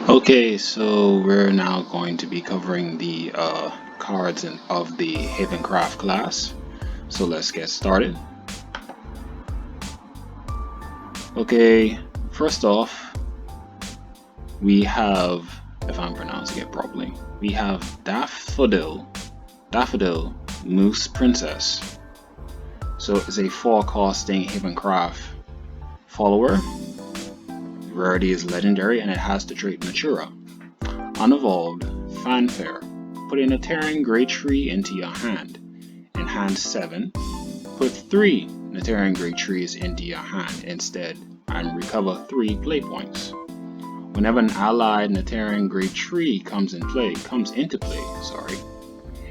Okay, so we're now going to be covering the cards of the Havencraft class. So let's get started. Okay, first off, we have, if I'm pronouncing it properly, we have Daffodil Moose Princess. So it's a 4 costing Havencraft follower. Rarity is legendary and it has the trait Natura. Unevolved, Fanfare. Put in a Terran Grey Tree into your hand. In hand 7, put 3 Terran Grey Trees into your hand instead and recover 3 play points. Whenever an allied Terran Grey Tree comes into play,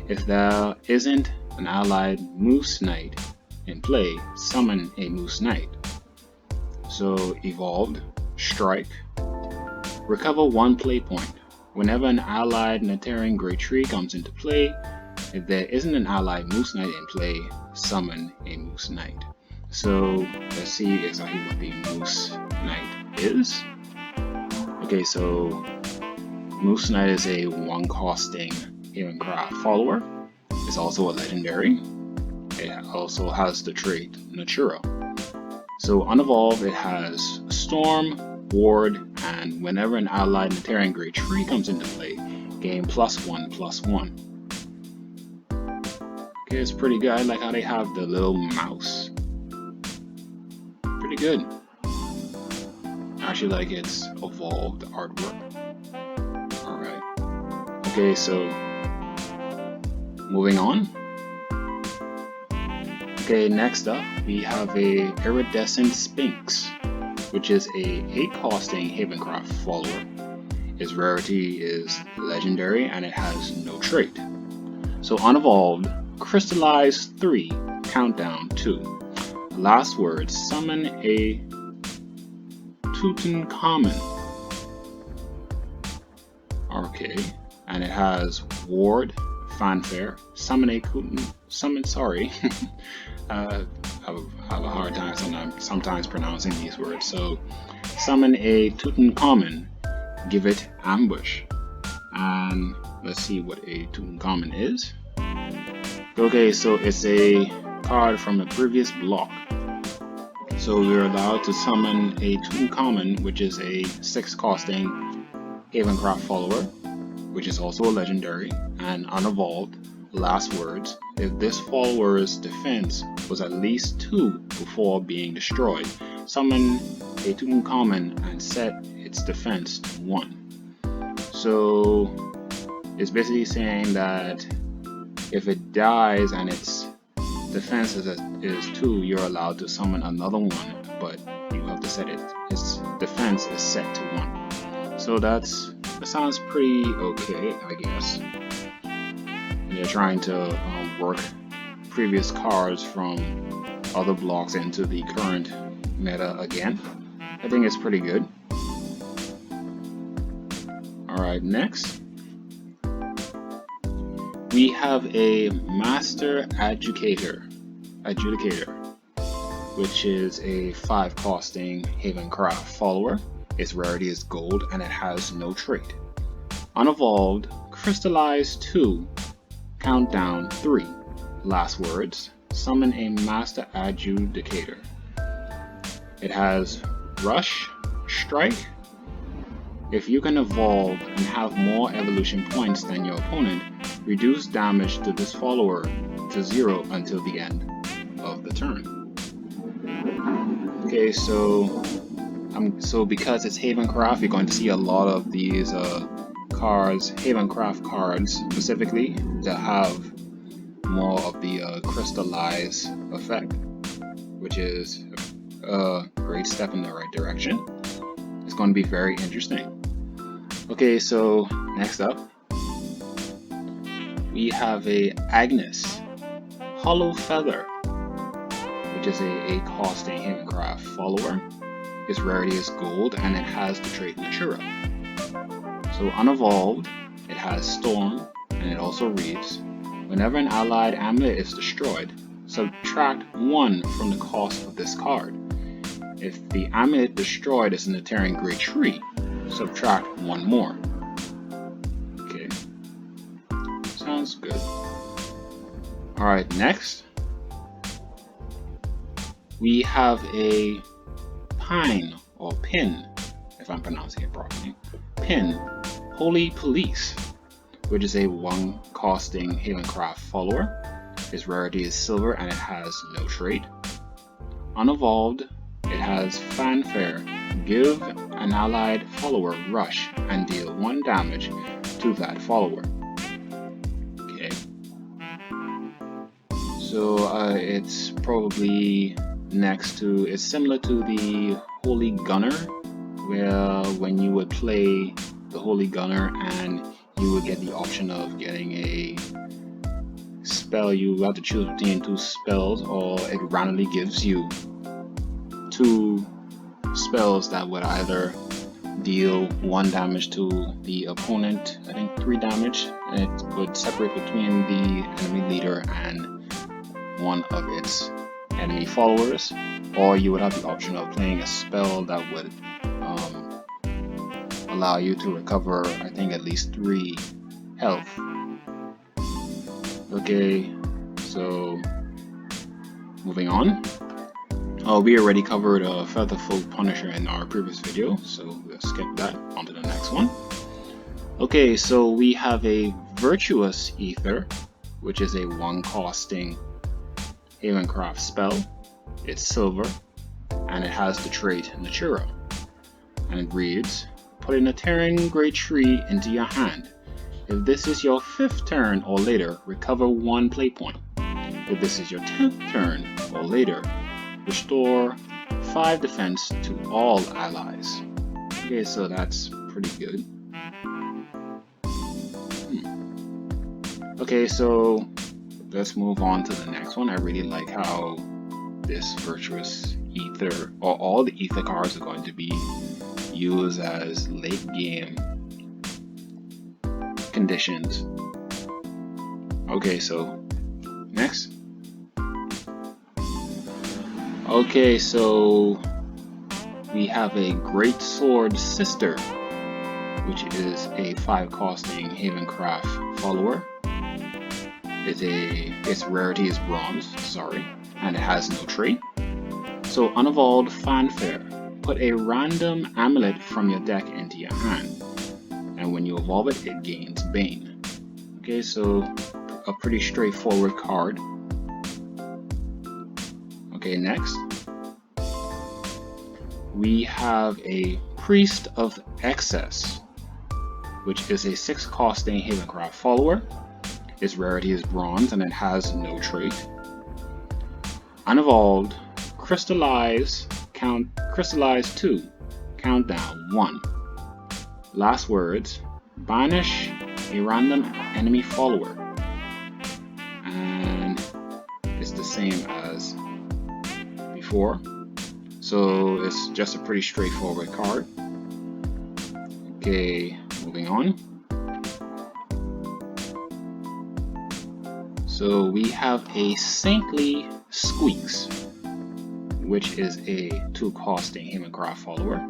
if there isn't an allied Moose Knight in play, summon a Moose Knight. So evolved, strike, recover 1 play point. Whenever an allied Terran Grey Tree comes into play, if there isn't an allied Moose Knight in play, summon a Moose Knight. So let's see exactly what the Moose Knight is. Okay, so Moose Knight is a 1 costing Havencraft follower. It's also a legendary. It also has the trait Natura. So unevolved, it has Storm, Ward, and whenever an allied Terran Grey Tree comes into play, gain +1/+1. Okay, it's pretty good. I like how they have the little mouse. Pretty good. I actually like its evolved artwork. Alright. Okay, so moving on. Okay, next up we have a Iridescent Sphinx, which is a 8 costing Havencraft follower. Its rarity is legendary and it has no trait. So unevolved, crystallize 3, countdown 2. Last word, summon a Tutankhamun. Okay, and it has ward, fanfare, summon a I have a hard time sometimes pronouncing these words. So summon a Tutankhamun, give it ambush. And let's see what a Tutankhamun is. Okay, so it's a card from a previous block. So we're allowed to summon a Tutankhamun, which is a 6 costing Havencraft follower, which is also a legendary and unevolved. Last words, if this follower's defense was at least 2 before being destroyed, summon a Tutankhamun and set its defense to 1. So it's basically saying that if it dies and its defense is 2, you're allowed to summon another one, but you have to set its defense is set to 1. So that sounds pretty okay, I guess. They're trying to work previous cards from other blocks into the current meta again. I think it's pretty good. Alright, next we have a Master Adjudicator, which is a 5 costing Havencraft follower. Its rarity is gold and it has no trait. Unevolved, crystallize 2, countdown 3. Last words, summon a Master Adjudicator. It has rush, strike. If you can evolve and have more evolution points than your opponent, reduce damage to this follower to 0 until the end of the turn. Okay, so because it's Havencraft, you're going to see a lot of these cards, Havencraft cards specifically, that have more of the crystallize effect, which is a great step in the right direction. It's going to be very interesting. Okay, so next up we have a Agnes Hollow Feather, which is a 8 costing Havencraft follower. Its rarity is gold and it has the trait Natura. So unevolved, it has Storm and it also reads, whenever an allied amulet is destroyed, subtract 1 from the cost of this card. If the amulet destroyed is in the Terran Grey Tree, subtract one more. Okay, sounds good. Alright, next we have a pine or pin, if I'm pronouncing it properly. Pin, Holy Police, which is a one costing Havencraft follower. Its rarity is silver and it has no trait. Unevolved, it has Fanfare. Give an allied follower rush and deal 1 damage to that follower. Okay. So it's probably it's similar to the Holy Gunner, where when you would play the Holy Gunner and you would get the option of getting a spell, you have to choose between 2 spells, or it randomly gives you 2 spells that would either deal 1 damage to the opponent, I think 3 damage, and it would separate between the enemy leader and one of its enemy followers, or you would have the option of playing a spell that would allow you to recover, I think, at least 3 health. Okay, so moving on. We already covered Featherfold Punisher in our previous video, so we'll skip that, on to the next one. Okay, so we have a Virtuous Ether, which is a 1 costing Havencraft spell. It's silver, and it has the trait Natura. And it reads, put a Terran Great Tree into your hand. If this is your 5th turn or later, recover 1 play point. If this is your 10th turn or later, restore 5 defense to all allies. Okay, so that's pretty good. Okay, so let's move on to the next one. I really like how this Virtuous Ether, or all the Ether cards, are going to be used as late game conditions. Okay, so next. Okay, so we have a Great Sword Sister, which is a 5 costing Havencraft follower. Its rarity is bronze, and it has no trait. So Unevolved Fanfare, put a random amulet from your deck into your hand, and when you evolve it, it gains Bane. Okay, so a pretty straightforward card. Okay, next we have a Priest of Excess, which is a 6 costing Havencraft follower. Its rarity is bronze and it has no trait. Unevolved, Crystallize 2, countdown 1. Last words, banish a random enemy follower, and it's the same as before, so it's just a pretty straightforward card. Okay, moving on. So we have a Saintly Squeaks, which is a 2 costing Havencraft follower.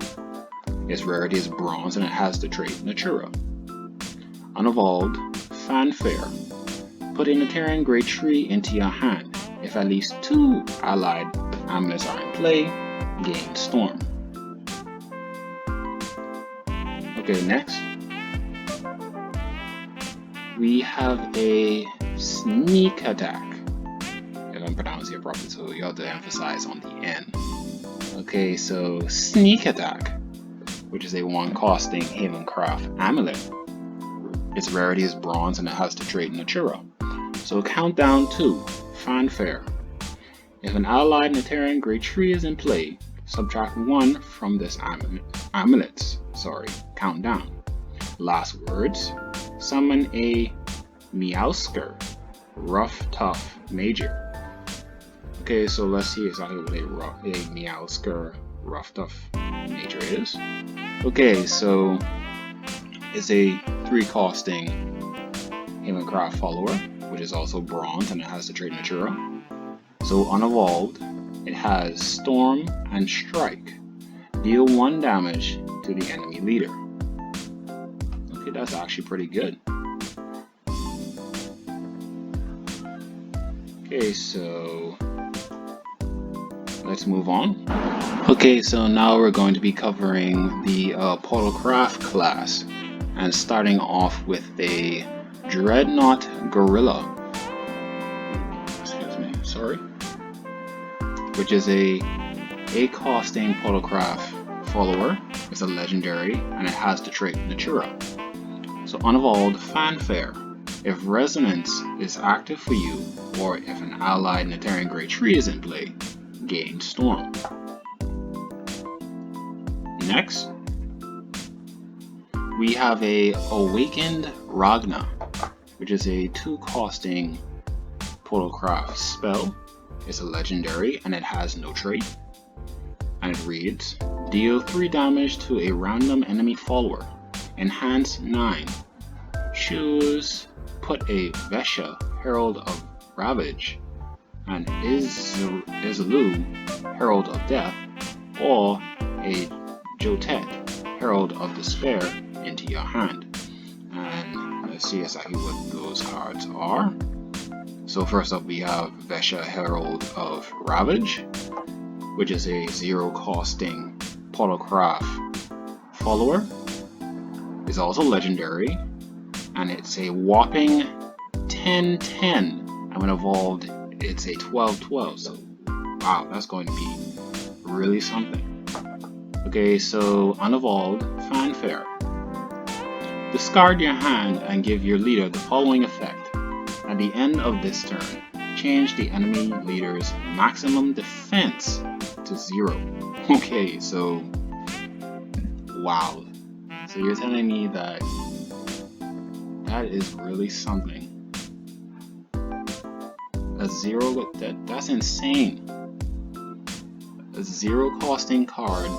Its rarity is bronze and it has the trait Natura. Unevolved Fanfare, put a Terran Great Tree into your hand. If at least 2 allied amulets are in play, gain Storm. Okay, next we have a Sneak Attack, if I'm pronouncing it properly, so you have to emphasize on the N. Okay, so Sneak Attack, which is a 1 costing Havencraft amulet. Its rarity is bronze and it has the trait Natura. So countdown 2, Fanfare. If an allied Terran Great Tree is in play, subtract 1 from this amulet's countdown. Last words, summon a Meowsker, Rough Tough Major. Okay, so let's see exactly what a Meowsker Rough Tough Major is. Okay, so it's a 3 costing Havencraft follower, which is also bronze and it has the trait Natura. So unevolved, it has Storm and Strike. Deal 1 damage to the enemy leader. Okay, that's actually pretty good. Okay, so let's move on. Okay, so now we're going to be covering the Portalcraft class, and starting off with a Dreadnought Gorilla. Excuse me, sorry. Which is a costing Portalcraft follower. It's a legendary, and it has the trait Natura. So unevolved Fanfare. If Resonance is active for you, or if an allied Natarian Grade 3 is in play, gain Storm. Next, we have a Awakened Ragna, which is a 2-costing Portalcraft spell. It's a legendary and it has no trait. And it reads, deal 3 damage to a random enemy follower. Enhance 9. Choose, put a Vesha, Herald of Ravage, and Izalu, Herald of Death, or a Jotet, Herald of Despair, into your hand. And let's see exactly what those cards are. So first up we have Vesha, Herald of Ravage, which is a 0-costing Portalcraft follower. It's also legendary, and it's a whopping 10/10. And when evolved, it's a 12/12. So wow, that's going to be really something. Okay, so unevolved Fanfare. Discard your hand and give your leader the following effect. At the end of this turn, change the enemy leader's maximum defense to 0. Okay, so wow. So you're telling me that is really something. A 0, that's insane. A 0-costing card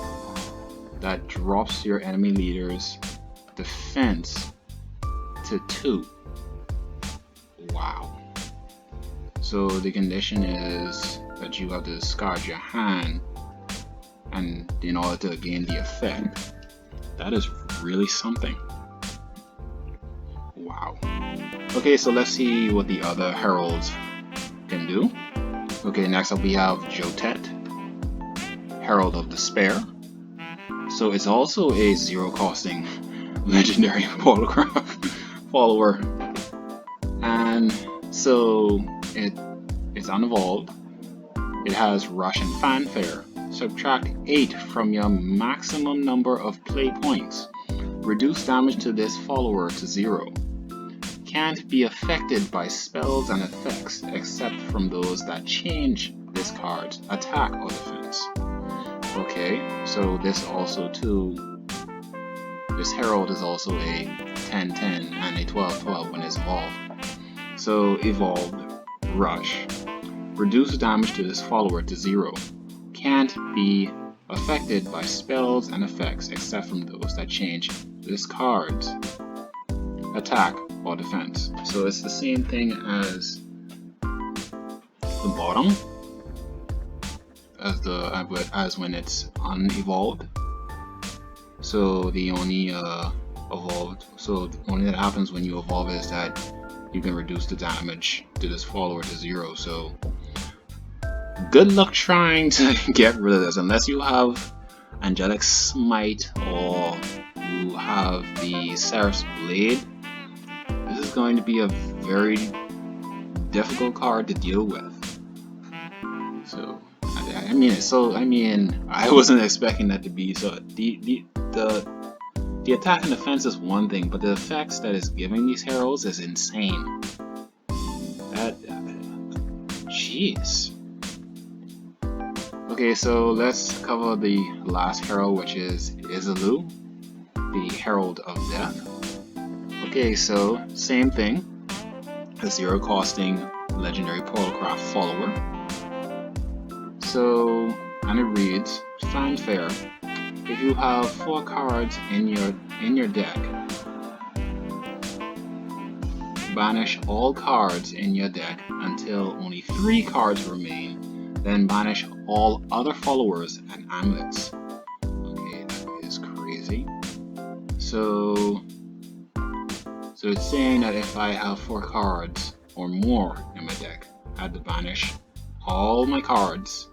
that drops your enemy leader's defense to 2. Wow. So the condition is that you have to discard your hand and in order to gain the effect. That is really something. Wow. Okay, so let's see what the other heralds can do. Okay, next up we have Jotet, Herald of Despair. So it's also a 0-costing legendary Portalcraft follower, and so it's unevolved. It has Rush and Fanfare. Subtract 8 from your maximum number of play points. Reduce damage to this follower to 0. Can't be affected by spells and effects except from those that change this card's attack or defense. Okay, so this also too, this Herald is also a 10/10 and a 12/12 when it's evolved. So evolved Rush. Reduce damage to this follower to 0. Can't be affected by spells and effects except from those that change this card's attack or defense. So it's the same thing as the bottom, as when it's unevolved. So the only evolved, so the only that happens when you evolve is that you can reduce the damage to this follower to 0. So good luck trying to get rid of this unless you have Angelic Smite or you have the Seraph's Blade. This is going to be a very difficult card to deal with. So I mean, I wasn't expecting that to be so. The attack and defense is one thing, but the effects that it's giving these heralds is insane. Jeez. Okay, so let's cover the last herald, which is Izalu, the Herald of Death. Okay, so same thing, a 0-costing legendary Portalcraft follower. So, and it reads, Fanfare. If you have 4 cards in your deck, banish all cards in your deck until only 3 cards remain, then banish all other followers and amulets. Okay, that is crazy. So So it's saying that if I have 4 cards or more in my deck, I have to banish all my cards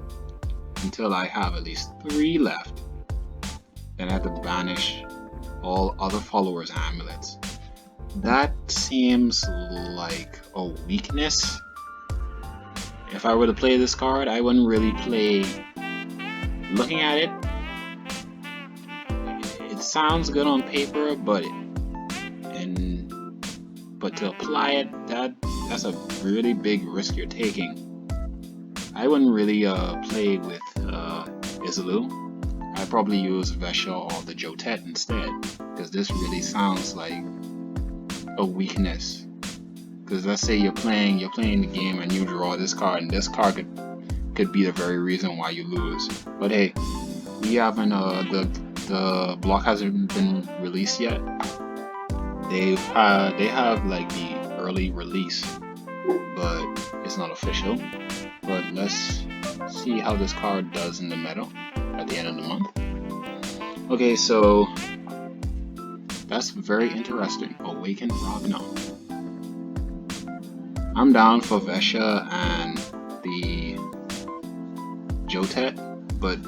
until I have at least 3 left. Then I have to banish all other followers' amulets. That seems like a weakness. If I were to play this card, I wouldn't really play. Looking at it, it sounds good on paper, but to apply it, that's a really big risk you're taking. I wouldn't really play with Isilou. I'd probably use Vesha or the Jotet instead, because this really sounds like a weakness. Because let's say you're playing the game and you draw this card, and this card could be the very reason why you lose. But hey, we haven't the block hasn't been released yet. They have like the early release, but it's not official. But let's see how this card does in the meta at the end of the month. Okay, so that's very interesting. Awaken Ragnar. I'm down for Vesha and the Jotet, but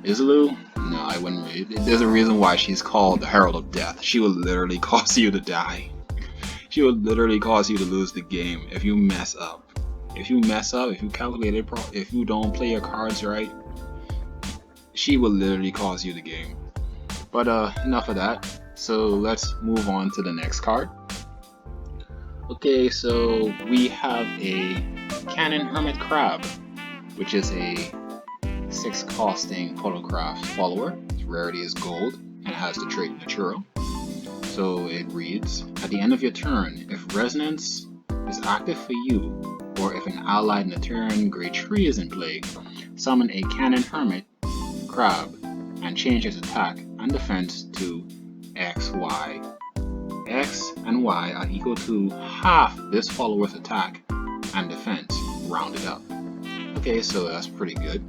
Isilou, no, I wouldn't. There's a reason why she's called the Herald of Death. She will literally cause you to die. She will literally cause you to lose the game if you mess up. If you calculate it, if you don't play your cards right, she will literally cause you the game. But enough of that. So let's move on to the next card. Okay, so we have a Cannon Hermit Crab, which is a 6 costing Portalcraft follower. Its rarity is gold and has the trait Natural. So it reads, at the end of your turn, if Resonance is active for you, or if an allied Naturan Grey Tree is in play, summon a Cannon Hermit Crab and change its attack and defense to X, Y. X and Y are equal to half this follower's attack and defense, rounded up. Okay, so that's pretty good.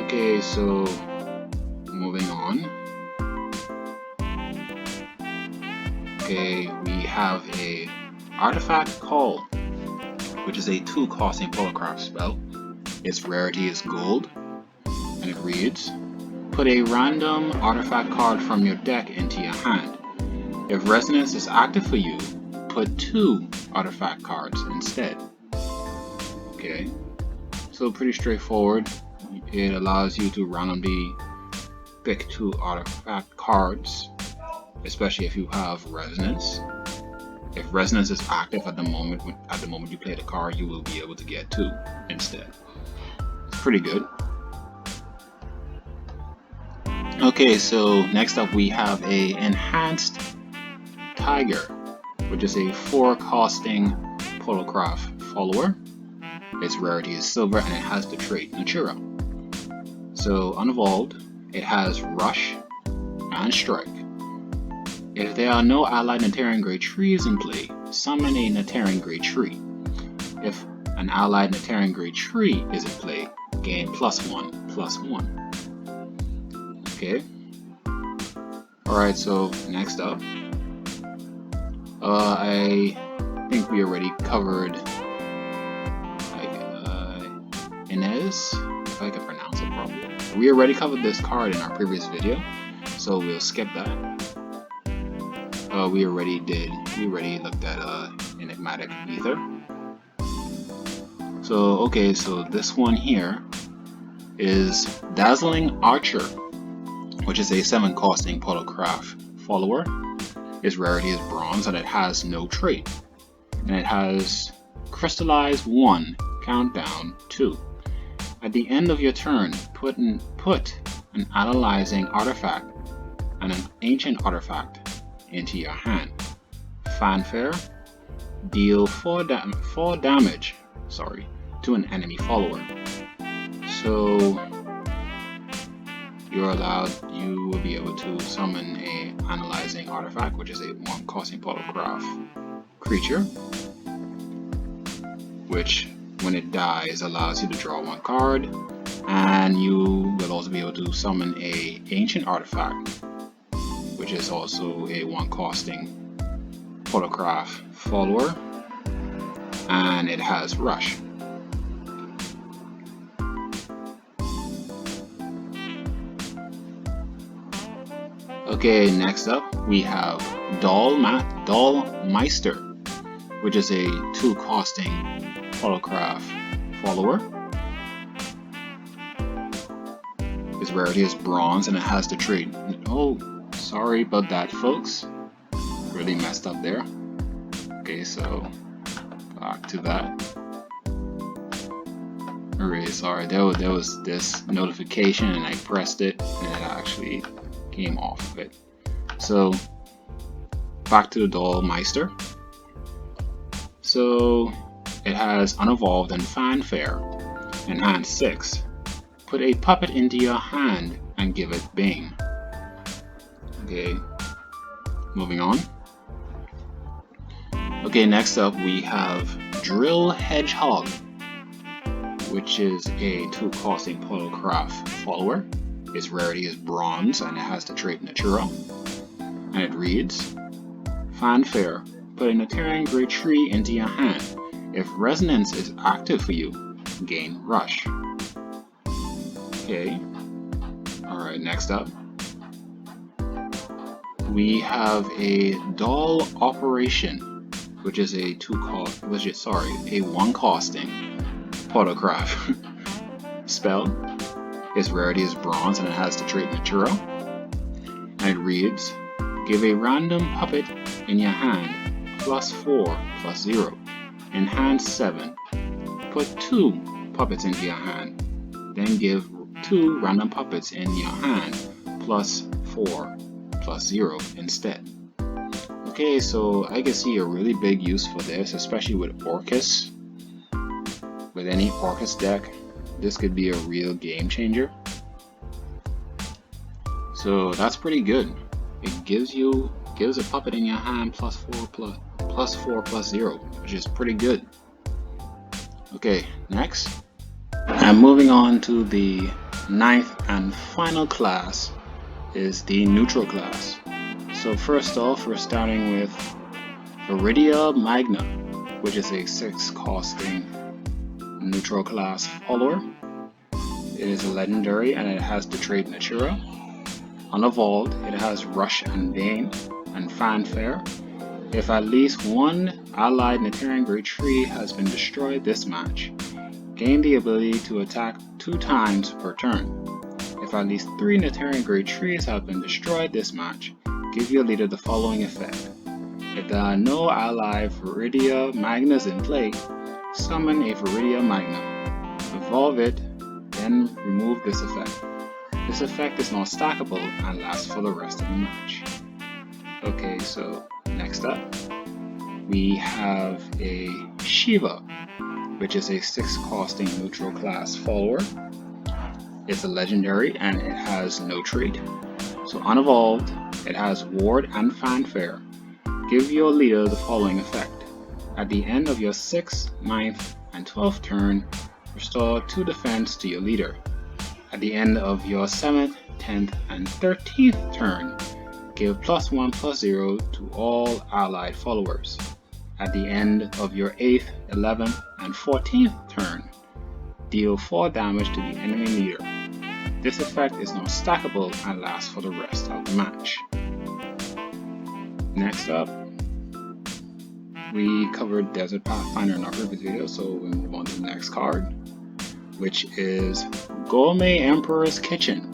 Okay, so moving on. Okay, we have a Artifact Call, which is a 2 costing Portalcraft spell. Its rarity is gold, and it reads, put a random artifact card from your deck into your hand. If Resonance is active for you, put 2 artifact cards instead. Okay, so pretty straightforward. It allows you to randomly pick 2 artifact cards, especially if you have Resonance. If Resonance is active at the moment you play the card, you will be able to get 2 instead. It's pretty good. Okay, so next up we have a Enhanced Tiger, which is a 4 costing Portalcraft follower. Its rarity is silver and it has the trait Natura. So unevolved, it has Rush and Strike. If there are no allied Naturan Grey Trees in play, summon a Naturan Grey Tree. If an allied Naturan Grey Tree is in play, gain +1/+1. Okay. Alright, so next up, I think we already covered Inez, if I can pronounce it properly. We already covered this card in our previous video, so we'll skip that. We already looked at Enigmatic Ether. So okay, so this one here is Dazzling Archer, which is a 7 costing Portalcraft follower. Its rarity is bronze and it has no trait. And it has Crystallize 1, Countdown 2. At the end of your turn, put an analyzing artifact and an ancient artifact into your hand. Fanfare, deal 4 damage to an enemy follower. So you will be able to summon a analyzing artifact, which is a 1 costing Portalcraft creature, which when it dies allows you to draw 1 card, and you will also be able to summon a ancient artifact which is also a 1 costing Portalcraft follower, and it has Rush. Okay, next up we have Meister, which is a 2 costing Portalcraft follower. Its rarity is bronze and it has the trait. Oh, sorry about that, folks. Really messed up there. Okay, so back to that. Really sorry. There was this notification and I pressed it and it actually came off of it. So back to the Meister. So it has Unevolved and Fanfare, Enhanced 6. Put a puppet into your hand and give it Bane. Okay, moving on. Okay, next up we have Drill Hedgehog, which is a 2 costing Portalcraft follower. Its rarity is bronze and it has the trait Natural. And it reads, Fanfare, put a Natarian Great Tree into your hand. If Resonance is active for you, gain Rush. Okay, alright, next up we have a Doll Operation, which is a 1 costing Portalcraft spell. Its rarity is bronze and it has the trait Natural. And it reads, give a random puppet in your hand +4/+0, Enhance 7. Put 2 puppets into your hand, then give 2 random puppets in your hand +4/+0 instead. Okay, so I can see a really big use for this, especially with Orcus. With any Orcus deck, this could be a real game changer. So that's pretty good. It gives a puppet in your hand +4/+0, which is pretty good. Okay, next. And moving on to the 9th and final class is the neutral class. So first off, we're starting with Viridia Magna, which is a 6 costing neutral class follower. It is a legendary and it has the trait Natural. Unevolved, it has Rush and Bane and Fanfare. If at least 1 allied Natarian Great Tree has been destroyed this match, gain the ability to attack 2 times per turn. If at least 3 Natarian Great Trees have been destroyed this match, give your leader the following effect. If there are no allied Viridia Magnas in play, summon a Viridia Magna. Evolve it, then remove this effect. This effect is not stackable and lasts for the rest of the match. Okay, so next up, we have a Shiva, which is a 6 costing neutral class follower. It's a legendary and it has no trait. So unevolved, it has Ward and Fanfare. Give your leader the following effect. At the end of your 6th, 9th, and 12th turn, restore 2 defense to your leader. At the end of your 7th, 10th, and 13th turn, give +1/+0 to all allied followers. At the end of your 8th, 11th, and 14th turn, deal 4 damage to the enemy leader. This effect is not stackable and lasts for the rest of the match. Next up, we covered Desert Pathfinder in our previous video, so we move on to the next card, which is Gourmet Emperor's Kitchen,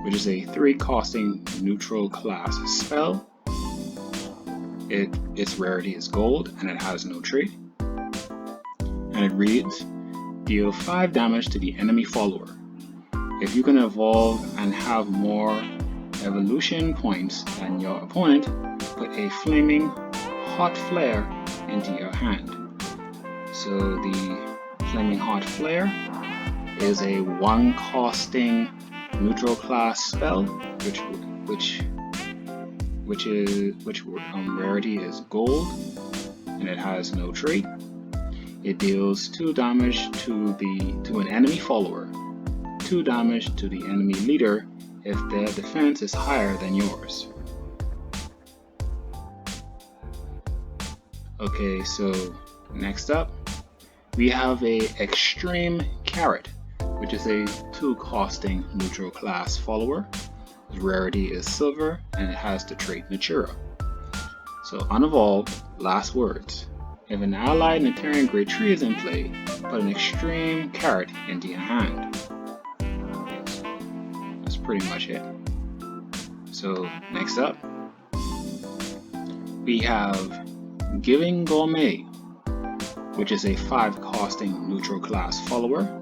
which is a 3 costing neutral class spell. Its rarity is gold and it has no trait. And it reads, deal 5 damage to the enemy follower. If you can evolve and have more evolution points than your opponent, put a flaming hot flare into your hand. So the flaming hot flare is a 1 costing neutral class spell, which rarity is gold and it has no trait. It deals 2 damage to an enemy follower, 2 damage to the enemy leader if their defense is higher than yours. Okay, so next up, we have a Extreme Carrot, which is a 2 costing neutral class follower. Its rarity is silver and it has the trait Natura. So unevolved, last words. If an allied Naturian grade 3 is in play, put an Extreme Carrot into your hand. That's pretty much it. So next up, we have Giving Gourmet, which is a 5 costing neutral class follower.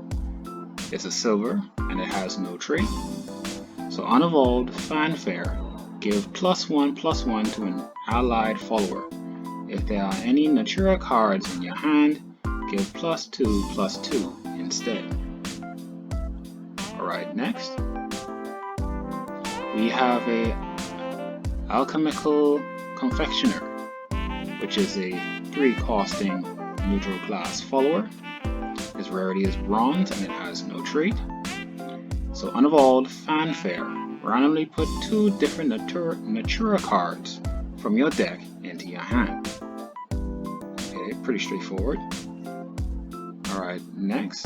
It's a silver and it has no trait. So unevolved, Fanfare, give +1/+1 to an allied follower. If there are any Natura cards in your hand, give +2/+2 instead. Alright, next we have a Alchemical Confectioner, which is a 3 costing neutral class follower. Its rarity is bronze and it has no trait. So unevolved, Fanfare, randomly put 2 different Natura cards from your deck into your hand. Okay, pretty straightforward. Alright, next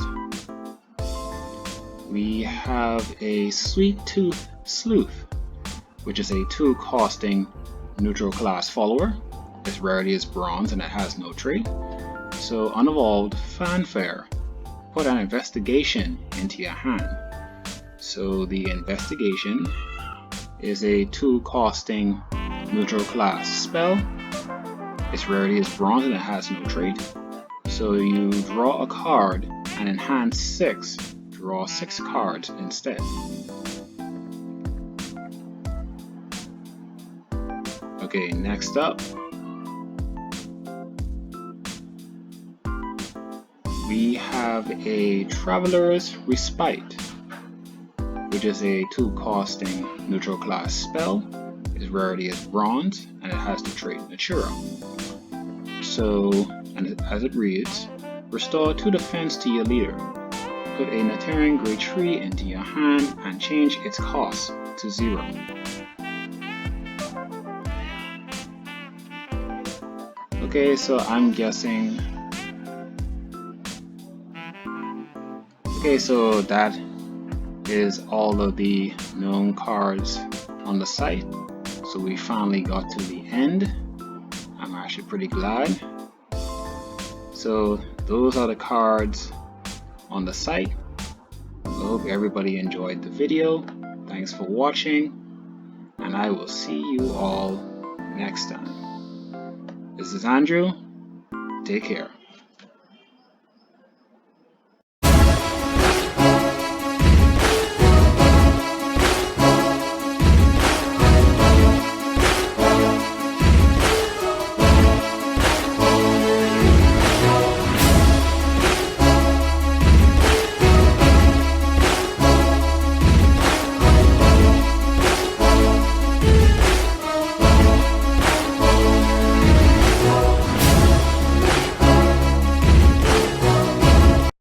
we have a Sweet Tooth Sleuth, which is a 2 costing neutral class follower. Its rarity is bronze and it has no trait. So unevolved, Fanfare, put an Investigation into your hand. So the Investigation is a 2 costing neutral class spell. Its rarity is bronze and it has no trait. So you draw a card and in hand 6, draw 6 cards instead. Okay, next up, we have a Traveler's Respite, which is a 2 costing neutral class spell. Its rarity is bronze and it has the trait Natura. So, and as it reads, restore 2 defense to your leader. Put a Naturian grade 3 into your hand and change its cost to 0. Okay, so I'm guessing. Okay, so that is all of the known cards on the site. So we finally got to the end. I'm actually pretty glad. So those are the cards on the site. I hope everybody enjoyed the video. Thanks for watching, and I will see you all next time. This is Andrew. Take care.